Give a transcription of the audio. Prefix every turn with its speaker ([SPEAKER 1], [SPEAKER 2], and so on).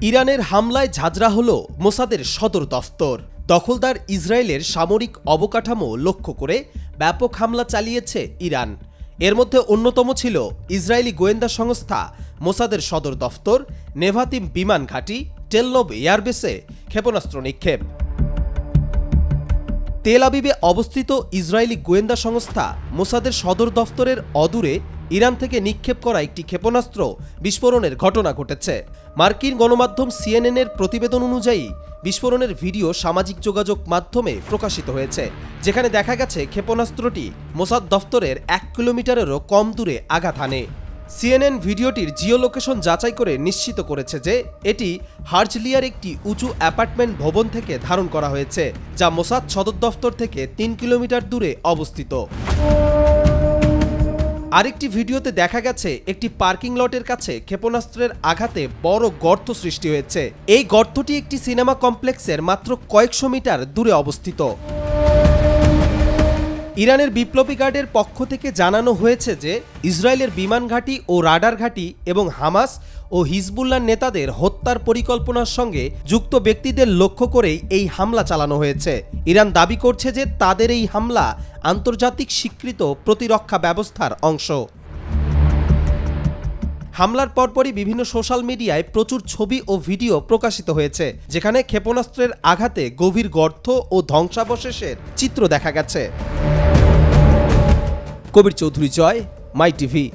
[SPEAKER 1] ইরানের হামলায় ঝাঁঝরা হল মোসাদের সদর দফতর। দখলদার ইসরায়েলের সামরিক অবকাঠামো লক্ষ্য করে ব্যাপক হামলা চালিয়েছে ইরান। এর মধ্যে অন্যতম ছিল ইসরায়েলি গোয়েন্দা সংস্থা মোসাদের সদর দফতর, নেভাতিম বিমান ঘাঁটি, টেলনভ এয়ারবেসে ক্ষেপণাস্ত্র নিক্ষেপ। তেল আবিবে অবস্থিত ইসরায়েলি গোয়েন্দা সংস্থা মোসাদের সদর দফতরের অদূরে ইরান থেকে নিক্ষেপ করা একটি ক্ষেপণাস্ত্র বিস্ফোরণের ঘটনা ঘটেছে। মার্কিন গণমাধ্যম সিএনএনের প্রতিবেদন অনুযায়ী বিস্ফোরণের ভিডিও সামাজিক যোগাযোগ মাধ্যমে প্রকাশিত হয়েছে, যেখানে দেখা গেছে ক্ষেপণাস্ত্রটি মোসাদ দফতরের 1 কিলোমিটারেরও কম দূরে আঘাত হানে। সিএনএন ভিডিওটির জিও লোকেশন যাচাই করে নিশ্চিত করেছে যে এটি হার্জলিয়ার একটি উঁচু অ্যাপার্টমেন্ট ভবন থেকে ধারণ করা হয়েছে, যা মোসাদ সদর দফতর থেকে 3 কিলোমিটার দূরে অবস্থিত। আরেকটি ভিডিওতে দেখা গেছে একটি পার্কিং লটের কাছে ক্ষেপণাস্ত্রের আঘাতে বড় গর্ত সৃষ্টি হয়েছে। এই গর্তটি একটি সিনেমা কমপ্লেক্সের মাত্র কয়েকশো মিটার দূরে অবস্থিত। ইরানের বিপ্লবী গার্ডের পক্ষ থেকে জানানো হয়েছে যে ইসরায়েলের বিমান ঘাঁটি ও রাডার ঘাঁটি এবং হামাস ও হিজবুল্লাহ নেতাদের হত্যার পরিকল্পনার সঙ্গে যুক্ত ব্যক্তিদের লক্ষ্য করেই এই হামলা চালানো হয়েছে। ইরান দাবি করছে যে তাদের এই হামলা আন্তর্জাতিক স্বীকৃত প্রতিরক্ষা ব্যবস্থার অংশ। হামলার পরপরই বিভিন্ন সোশ্যাল মিডিয়ায় প্রচুর ছবি ও ভিডিও প্রকাশিত হয়েছে, যেখানে ক্ষেপণাস্ত্রের আঘাতে গভীর গর্ত ও ধ্বংসাবশেষের চিত্র দেখা গেছে। কবির চৌধুরী জয়, মাই টিভি।